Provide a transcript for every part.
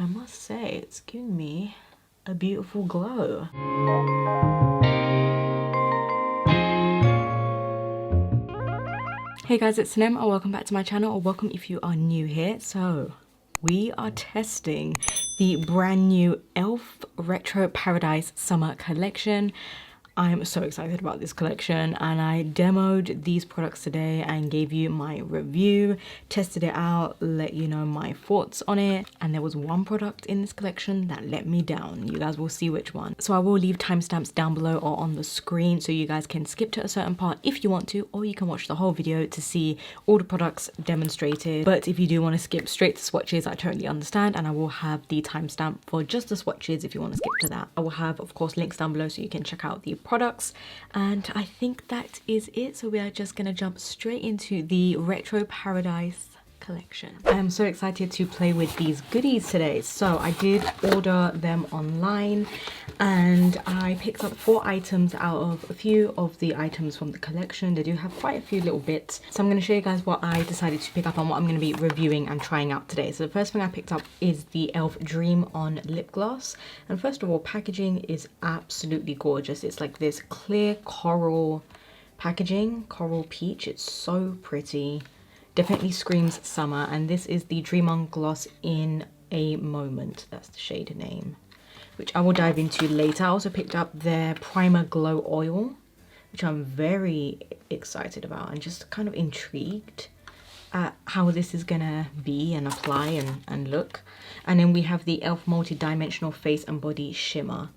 I must say it's giving me a beautiful glow. Hey guys, it's Sinem and welcome back to my channel, or welcome if you are new here. So we are testing the brand new E.L.F. Retro Paradise Summer Collection. I'm so excited about this collection, and I demoed these products today and gave you my review, tested it out, let you know my thoughts on it. And there was one product in this collection that let me down. You guys will see which one. So I will leave timestamps down below or on the screen so you guys can skip to a certain part if you want to, or you can watch the whole video to see all the products demonstrated. But if you do want to skip straight to swatches, I totally understand, and I will have the timestamp for just the swatches if you want to skip to that. I will have, of course, links down below so you can check out the products. And I think that is it. So we are just gonna jump straight into the Retro Paradise collection. I am so excited to play with these goodies today. So I did order them online and I picked up 4 items out of a few of the items from the collection. They do have quite a few little bits. So I'm going to show you guys what I decided to pick up and what I'm going to be reviewing and trying out today. So the first thing I picked up is the E.L.F. Dream On lip gloss. And first of all, packaging is absolutely gorgeous. It's like this clear coral packaging, coral peach. It's so pretty. Definitely screams summer, and this is the Dream On gloss in a moment. That's the shade name, which I will dive into later. I also picked up their primer glow oil, which I'm very excited about and just kind of intrigued at how this is gonna be and apply and look. And then we have the E.L.F. multi-dimensional face and body shimmer.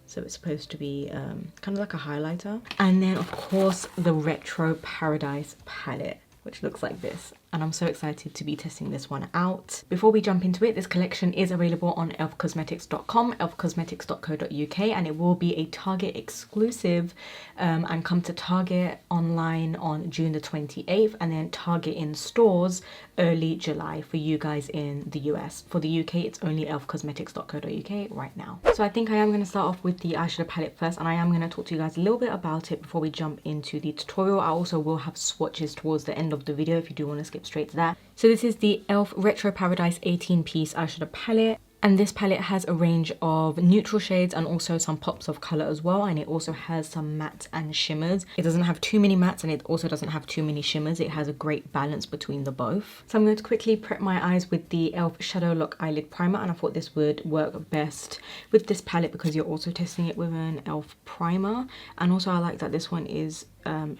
So it's supposed to be kind of like a highlighter. And then of course the Retro Paradise palette, which looks like this. And I'm so excited to be testing this one out. Before we jump into it, this collection is available on elfcosmetics.com, elfcosmetics.co.uk, and it will be a Target exclusive and come to Target online on June the 28th, and then Target in stores early July for you guys in the US. For the UK, it's only elfcosmetics.co.uk right now. So I think I am going to start off with the eyeshadow palette first, and I am going to talk to you guys a little bit about it before we jump into the tutorial. I also will have swatches towards the end of the video if you do want to skip straight to that. So this is the E.L.F. Retro Paradise 18-piece eyeshadow palette, and this palette has a range of neutral shades and also some pops of color as well, and it also has some mattes and shimmers. It doesn't have too many mattes and it also doesn't have too many shimmers. It has a great balance between the both. So I'm going to quickly prep my eyes with the E.L.F. Shadow Lock Eyelid Primer, and I thought this would work best with this palette because you're also testing it with an E.L.F. primer, and also I like that this one is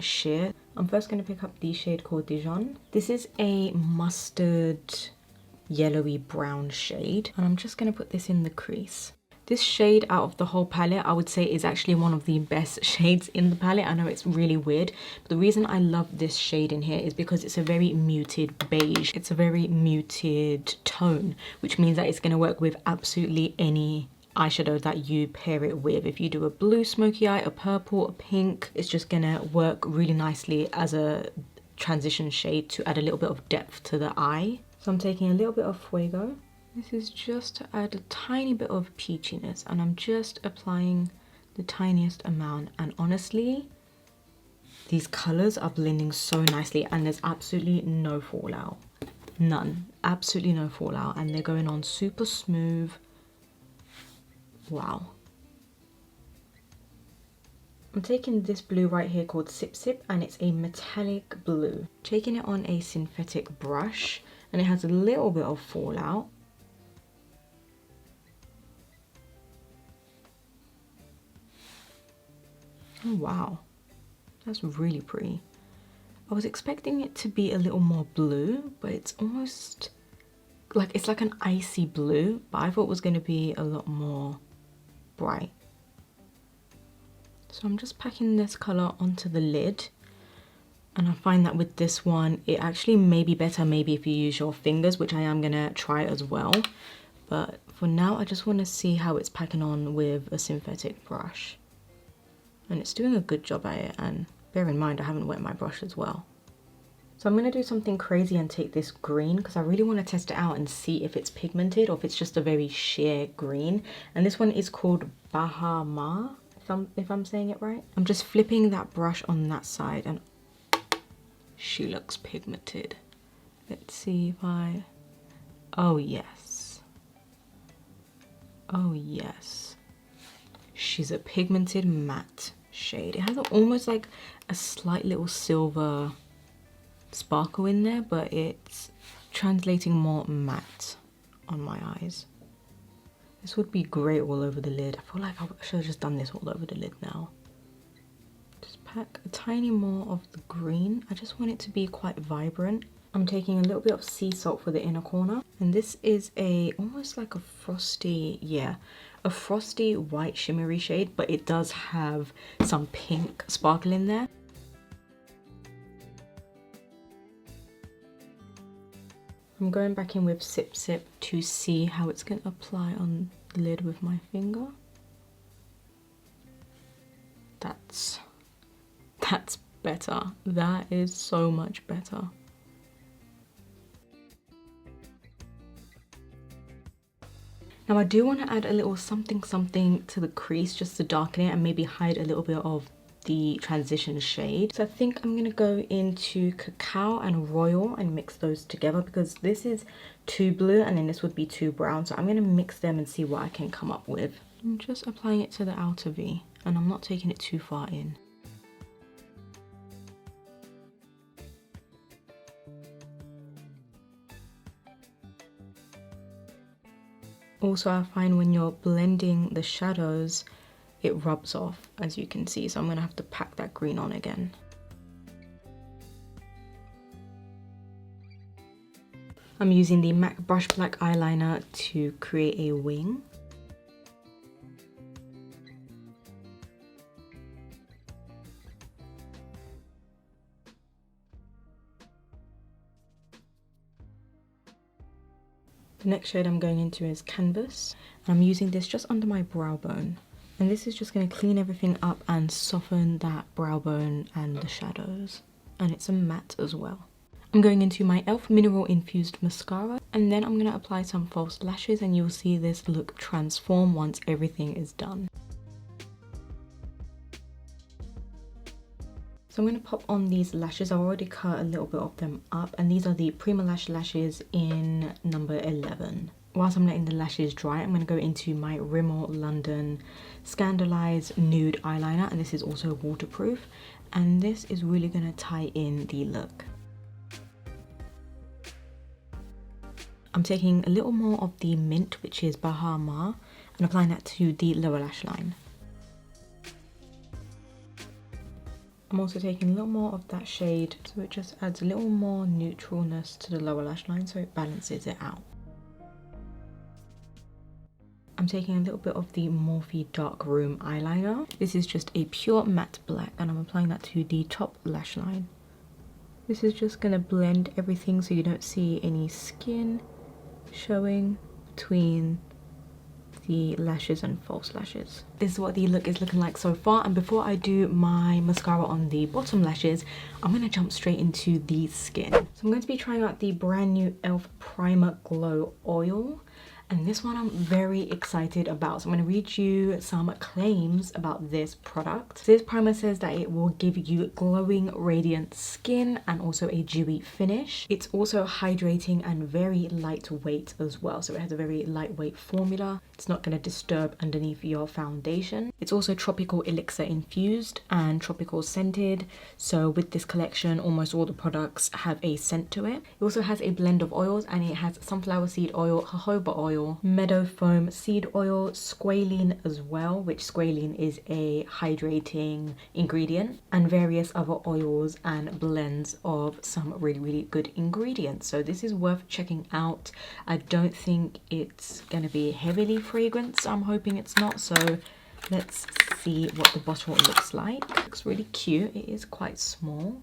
sheer. I'm first going to pick up the shade called Dijon. This is a mustard yellowy brown shade, and I'm just going to put this in the crease. This shade out of the whole palette I would say is actually one of the best shades in the palette. I know it's really weird, but the reason I love this shade in here is because it's a very muted beige. It's a very muted tone, which means that it's going to work with absolutely any eyeshadow that you pair it with. If you do a blue smoky eye, a purple, a pink, it's just gonna work really nicely as a transition shade to add a little bit of depth to the eye. So I'm taking a little bit of Fuego. This is just to add a tiny bit of peachiness, and I'm just applying the tiniest amount. And honestly, these colors are blending so nicely and there's absolutely no fallout. None. Absolutely no fallout, and they're going on super smooth. Wow. I'm taking this blue right here called Sip Sip, and it's a metallic blue. Taking it on a synthetic brush, and it has a little bit of fallout. Oh wow, that's really pretty. I was expecting it to be a little more blue, but it's almost like, it's like an icy blue, but I thought it was going to be a lot more bright. So I'm just packing this color onto the lid, and I find that with this one it actually may be better maybe if you use your fingers, which I am gonna try as well, but for now I just want to see how it's packing on with a synthetic brush, and it's doing a good job at it. And bear in mind I haven't wet my brush as well. So I'm going to do something crazy and take this green because I really want to test it out and see if it's pigmented or if it's just a very sheer green. And this one is called Bahama, if I'm saying it right. I'm just flipping that brush on that side and she looks pigmented. Let's see if I... Oh yes. Oh yes. She's a pigmented matte shade. It has almost like a slight little silver sparkle in there, but it's translating more matte on my eyes. This would be great all over the lid. I feel like I should have just done this all over the lid now. Just pack a tiny more of the green. I just want it to be quite vibrant. I'm taking a little bit of sea salt for the inner corner, and this is almost like a frosty, yeah, a frosty white shimmery shade, but it does have some pink sparkle in there. I'm going back in with Sip Sip to see how it's going to apply on the lid with my finger. That's better. That is so much better. Now I do want to add a little something to the crease just to darken it and maybe hide a little bit of the transition shade. So I think I'm going to go into Cacao and Royal and mix those together, because this is too blue and then this would be too brown. So I'm going to mix them and see what I can come up with. I'm just applying it to the outer V and I'm not taking it too far in. Also, I find when you're blending the shadows, it rubs off, as you can see. So I'm going to have to pack that green on again. I'm using the MAC Brush Black eyeliner to create a wing. The next shade I'm going into is Canvas. I'm using this just under my brow bone. And this is just going to clean everything up and soften that brow bone and the shadows. And it's a matte as well. I'm going into my E.L.F. Mineral Infused Mascara. And then I'm going to apply some false lashes and you'll see this look transform once everything is done. So I'm going to pop on these lashes. I've already cut a little bit of them up, and these are the Prima Lash lashes in number 11. Whilst I'm letting the lashes dry, I'm going to go into my Rimmel London Scandalized Nude Eyeliner, and this is also waterproof, and this is really going to tie in the look. I'm taking a little more of the Mint, which is Bahama, and applying that to the lower lash line. I'm also taking a little more of that shade, so it just adds a little more neutralness to the lower lash line, so it balances it out. I'm taking a little bit of the Morphe Dark Room eyeliner. This is just a pure matte black, and I'm applying that to the top lash line. This is just going to blend everything so you don't see any skin showing between the lashes and false lashes. This is what the look is looking like so far, and before I do my mascara on the bottom lashes, I'm going to jump straight into the skin. So I'm going to be trying out the brand new E.L.F. Primer Glow Oil, and this one I'm very excited about. So I'm going to read you some claims about this product. So this primer says that it will give you glowing, radiant skin and also a dewy finish. It's also hydrating and very lightweight as well. So it has a very lightweight formula. It's not going to disturb underneath your foundation. It's also tropical elixir infused and tropical scented. So with this collection, almost all the products have a scent to it. It also has a blend of oils, and it has sunflower seed oil, jojoba oil, meadow foam seed oil, squalene as well, which squalene is a hydrating ingredient, and various other oils and blends of some really good ingredients. So this is worth checking out. I don't think it's going to be heavily fragranced. I'm hoping it's not. So let's see what the bottle looks like. It looks really cute. It is quite small.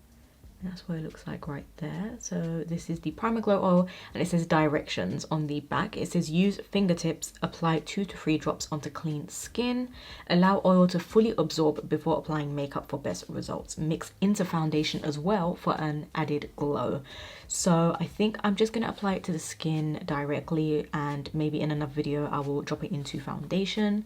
That's what it looks like right there. So this is the Primer Glow Oil, and it says directions on the back. It says use fingertips, apply 2 to 3 drops onto clean skin, allow oil to fully absorb before applying makeup for best results. Mix into foundation as well for an added glow. So I think I'm just going to apply it to the skin directly, and maybe in another video I will drop it into foundation.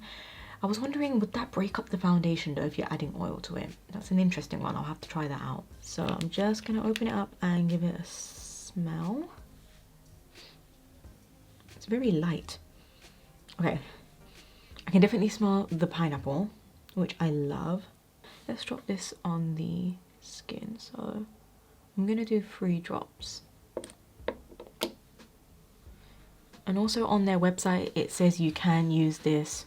I was wondering, would that break up the foundation though if you're adding oil to it? That's an interesting one. I'll have to try that out. So I'm just going to open it up and give it a smell. It's very light. Okay, I can definitely smell the pineapple, which I love. Let's drop this on the skin. So I'm gonna do 3 drops. And also on their website, it says you can use this.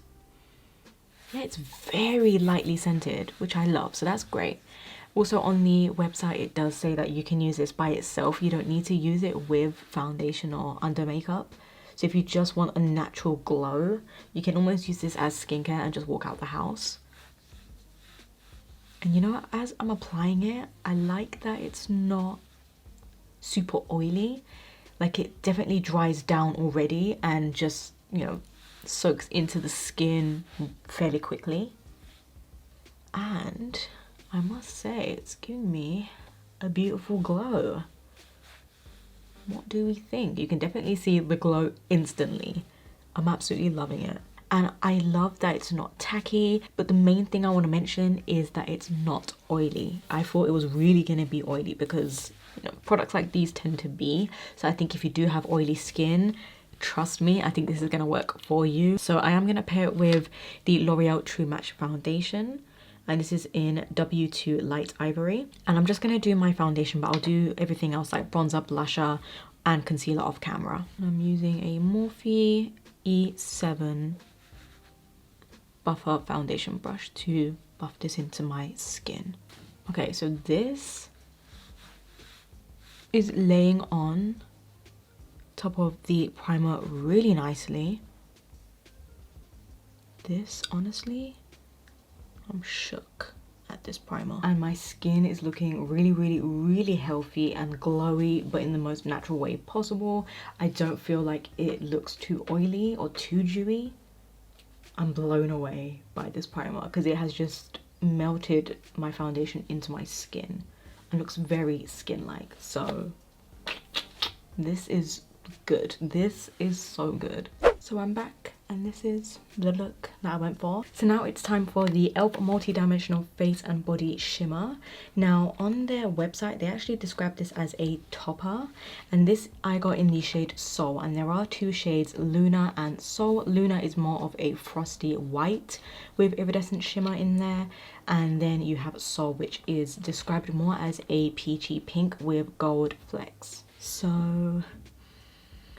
Yeah, it's very lightly scented, which I love, so that's great. Also on the website, it does say that you can use this by itself. You don't need to use it with foundation or under makeup. So if you just want a natural glow, you can almost use this as skincare and just walk out the house. And you know what, as I'm applying it, I like that it's not super oily. Like, it definitely dries down already and just, you know, soaks into the skin fairly quickly. And I must say, it's giving me a beautiful glow. What do we think? You can definitely see the glow instantly. I'm absolutely loving it. And I love that it's not tacky, but the main thing I want to mention is that it's not oily. I thought it was really going to be oily because, you know, products like these tend to be. So I think if you do have oily skin, trust me, I think this is going to work for you. So I am going to pair it with the L'Oreal True Match Foundation. And this is in W2 Light Ivory. And I'm just going to do my foundation, but I'll do everything else like bronzer, blusher, and concealer off camera. I'm using a Morphe E.L.F. buffer foundation brush to buff this into my skin. Okay, so this is laying on top of the primer really nicely. This, honestly, I'm shook at this primer. And my skin is looking really healthy and glowy, but in the most natural way possible. I don't feel like it looks too oily or too dewy. I'm blown away by this primer because it has just melted my foundation into my skin and looks very skin-like. So this is good. This is so good. So I'm back and this is the look that I went for. So now it's time for the E.L.F. Multi-Dimensional Face and Body Shimmer. Now on their website, they actually describe this as a topper, and this I got in the shade Soul, and there are 2 shades, Luna and Soul. Luna is more of a frosty white with iridescent shimmer in there, and then you have Soul, which is described more as a peachy pink with gold flecks. So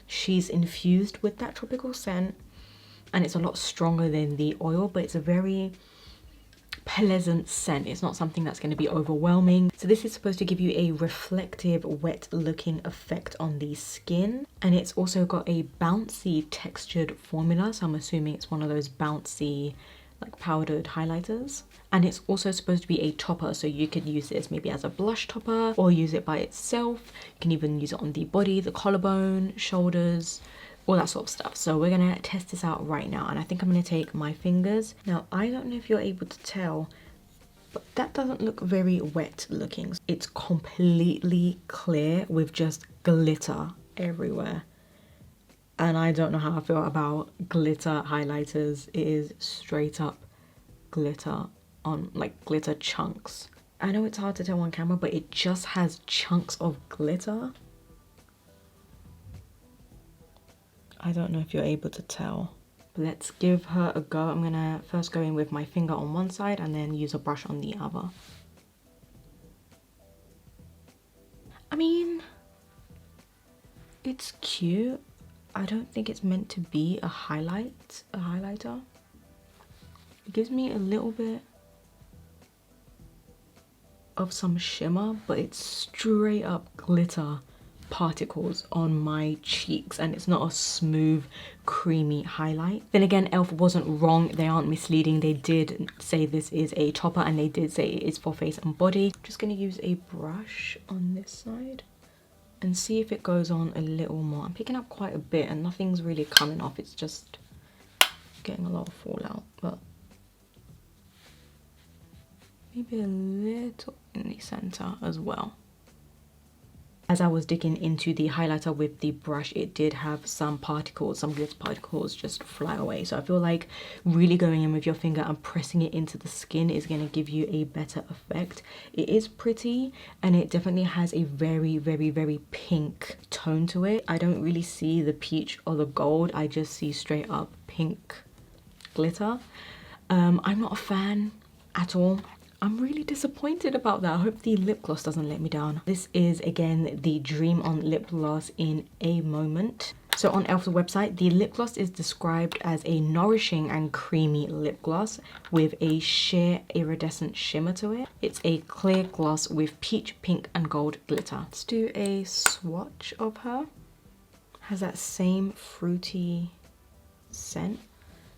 she's infused with that tropical scent, and it's a lot stronger than the oil, but it's a very pleasant scent. It's not something that's going to be overwhelming. So this is supposed to give you a reflective, wet looking effect on the skin, and it's also got a bouncy textured formula, so I'm assuming it's one of those bouncy like powdered highlighters. And it's also supposed to be a topper, so you could use this maybe as a blush topper or use it by itself. You can even use it on the body, the collarbone, shoulders, all that sort of stuff. So we're gonna test this out right now, and I think I'm gonna take my fingers. Now I don't know if you're able to tell, but that doesn't look very wet looking. It's completely clear with just glitter everywhere. And I don't know how I feel about glitter highlighters. It is straight up glitter on, like, glitter chunks. I know it's hard to tell on camera, but it just has chunks of glitter. I don't know if you're able to tell, but let's give her a go. I'm gonna first go in with my finger on one side and then use a brush on the other. I mean, it's cute. I don't think it's meant to be a highlighter. It gives me a little bit of some shimmer, but it's straight up glitter particles on my cheeks, and it's not a smooth creamy highlight. Then again, E.L.F. wasn't wrong. They aren't misleading. They did say this is a topper, and they did say it is for face and body. I'm just gonna use a brush on this side and see if it goes on a little more. I'm picking up quite a bit and nothing's really coming off. It's just getting a lot of fallout, but maybe a little in the center as well. As I was digging into the highlighter with the brush, it did have some particles, some glitter particles just fly away. So I feel like really going in with your finger and pressing it into the skin is going to give you a better effect. It is pretty, and it definitely has a very pink tone to it. I don't really see the peach or the gold. I just see straight up pink glitter. I'm not a fan at all. I'm really disappointed about that. I hope the lip gloss doesn't let me down. This is again the Dream On lip gloss in a moment. So on E.L.F's website, the lip gloss is described as a nourishing and creamy lip gloss with a sheer iridescent shimmer to it. It's a clear gloss with peach, pink and gold glitter. Let's do a swatch of her. Has that same fruity scent.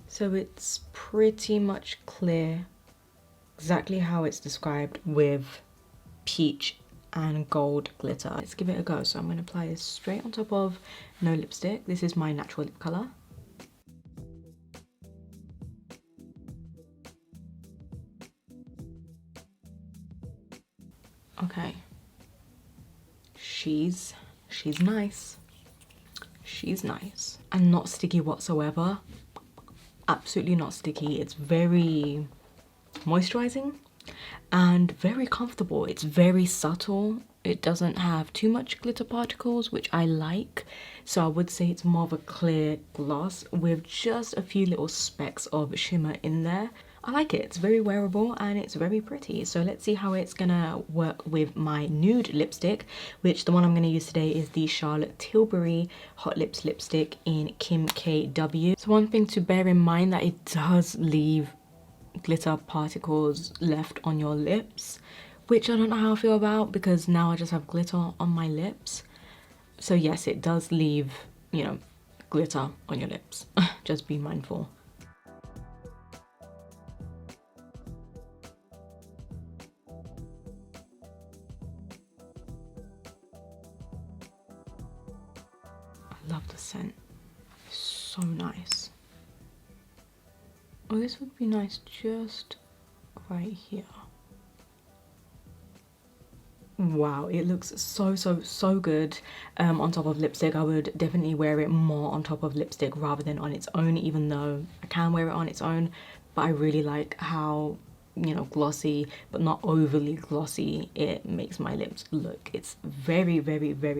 So it's pretty much clear, exactly how it's described, with peach and gold glitter. Let's give it a go. So I'm going to apply this straight on top of no lipstick. This is my natural lip color. Okay, she's nice. She's nice and not sticky whatsoever. Absolutely not sticky. It's very moisturizing and very comfortable. It's very subtle. It doesn't have too much glitter particles, which I like. So I would say it's more of a clear gloss with just a few little specks of shimmer in there. I like it. It's very wearable and it's very pretty. So let's see how it's gonna work with my nude lipstick, which the one I'm gonna use today is the Charlotte Tilbury Hot Lips lipstick in Kim KW. So one thing to bear in mind that it does leave glitter particles left on your lips, which I don't know how I feel about because now I just have glitter on my lips. So yes, it does leave, you know, glitter on your lips. Just be mindful. I love the scent. It's so nice. Oh, this would be nice just right here. Wow, it looks so good on top of lipstick. I would definitely wear it more on top of lipstick rather than on its own, even though I can wear it on its own. But I really like how, you know, glossy but not overly glossy it makes my lips look. It's very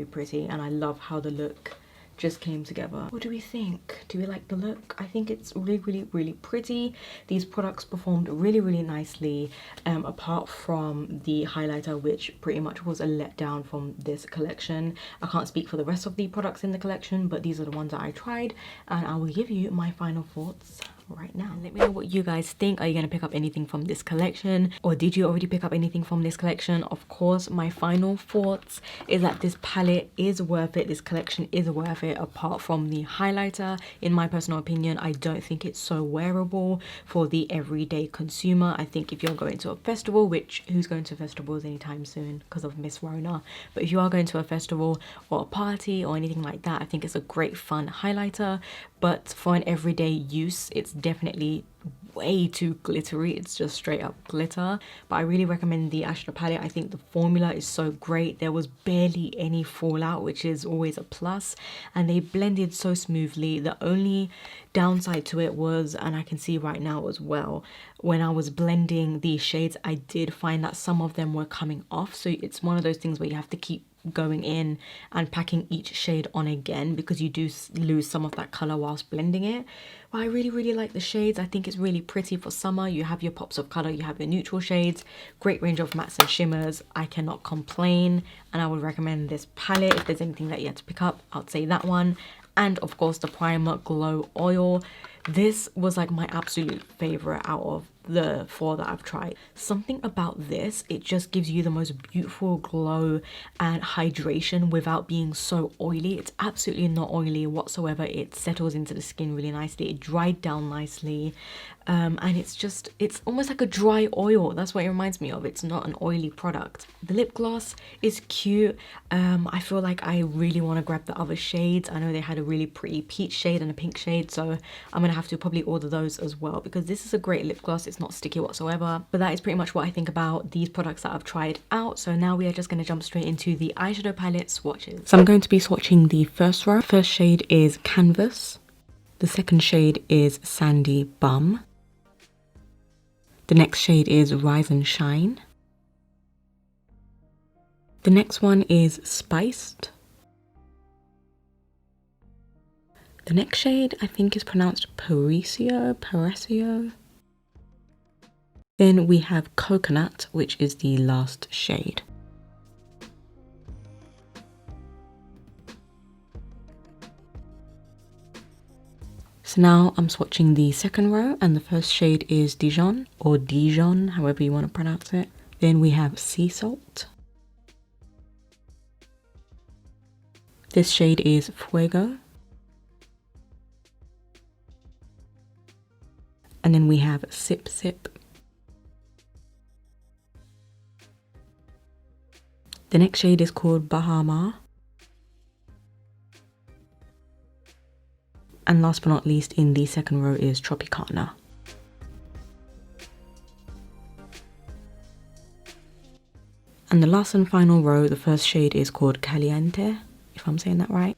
pretty and I love how the look just came together. What do we think? Do we like the look? I think it's really pretty. These products performed really nicely, apart from the highlighter, which pretty much was a letdown from this collection. I can't speak for the rest of the products in the collection, but these are the ones that I tried and I will give you my final thoughts right now. Let me know what you guys think. Are you going to pick up anything from this collection, or did you already pick up anything from this collection? Of course, my final thoughts is that this palette is worth it. This collection is worth it. Apart from the highlighter, in my personal opinion, I don't think it's so wearable for the everyday consumer. I think if you're going to a festival, which who's going to festivals anytime soon because of Miss Rona, but if you are going to a festival or a party or anything like that, I think it's a great fun highlighter. But for an everyday use, it's definitely way too glittery. It's just straight up glitter. But I really recommend the Eyeshadow palette. I think the formula is so great. There was barely any fallout, which is always a plus, and they blended so smoothly. The only downside to it was, and I can see right now as well, when I was blending these shades, I did find that some of them were coming off. So it's one of those things where you have to keep going in and packing each shade on again because you do lose some of that color whilst blending it. But I really like the shades. I think it's really pretty for summer. You have your pops of color, you have your neutral shades, great range of mattes and shimmers. I cannot complain, and I would recommend this palette. If there's anything that you had to pick up, I'd say that one. And of course the primer glow oil. This was like my absolute favorite out of the 4 that I've tried. Something about this, it just gives you the most beautiful glow and hydration without being so oily. It's absolutely not oily whatsoever. It settles into the skin really nicely. It dried down nicely, and it's almost like a dry oil. That's what it reminds me of. It's not an oily product. The lip gloss is cute. I feel like I really want to grab the other shades. I know they had a really pretty peach shade and a pink shade, so I'm gonna have to probably order those as well because this is a great lip gloss. It's not sticky whatsoever. But that is pretty much what I think about these products that I've tried out. So now we are just going to jump straight into the eyeshadow palette swatches. So I'm going to be swatching the first row. First shade is Canvas. The second shade is Sandy Bum. The next shade is Rise and Shine. The next one is Spiced. The next shade I think is pronounced Parisio. Then we have Coconut, which is the last shade. So now I'm swatching the second row, and the first shade is Dijon, or Dijon, however you want to pronounce it. Then we have Sea Salt. This shade is Fuego. And then we have Sip Sip. The next shade is called Bahama. And last but not least, in the second row is Tropicana. And the last and final row, the first shade is called Caliente, if I'm saying that right.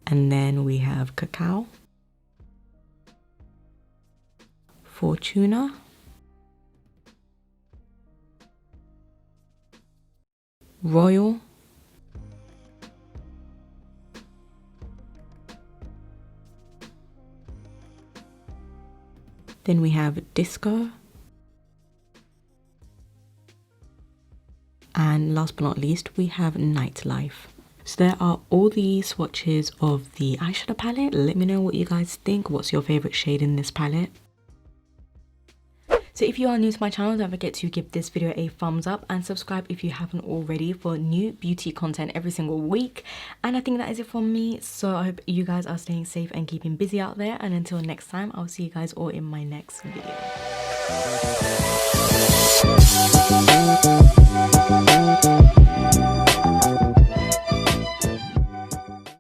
And then we have Cacao, Fortuna, Royal, then we have Disco, and last but not least we have Nightlife. So there are all the swatches of the eyeshadow palette. Let me know what you guys think. What's your favorite shade in this palette? So if you are new to my channel, don't forget to give this video a thumbs up and subscribe if you haven't already for new beauty content every single week. And I think that is it from me. So I hope you guys are staying safe and keeping busy out there. And until next time, I'll see you guys all in my next video.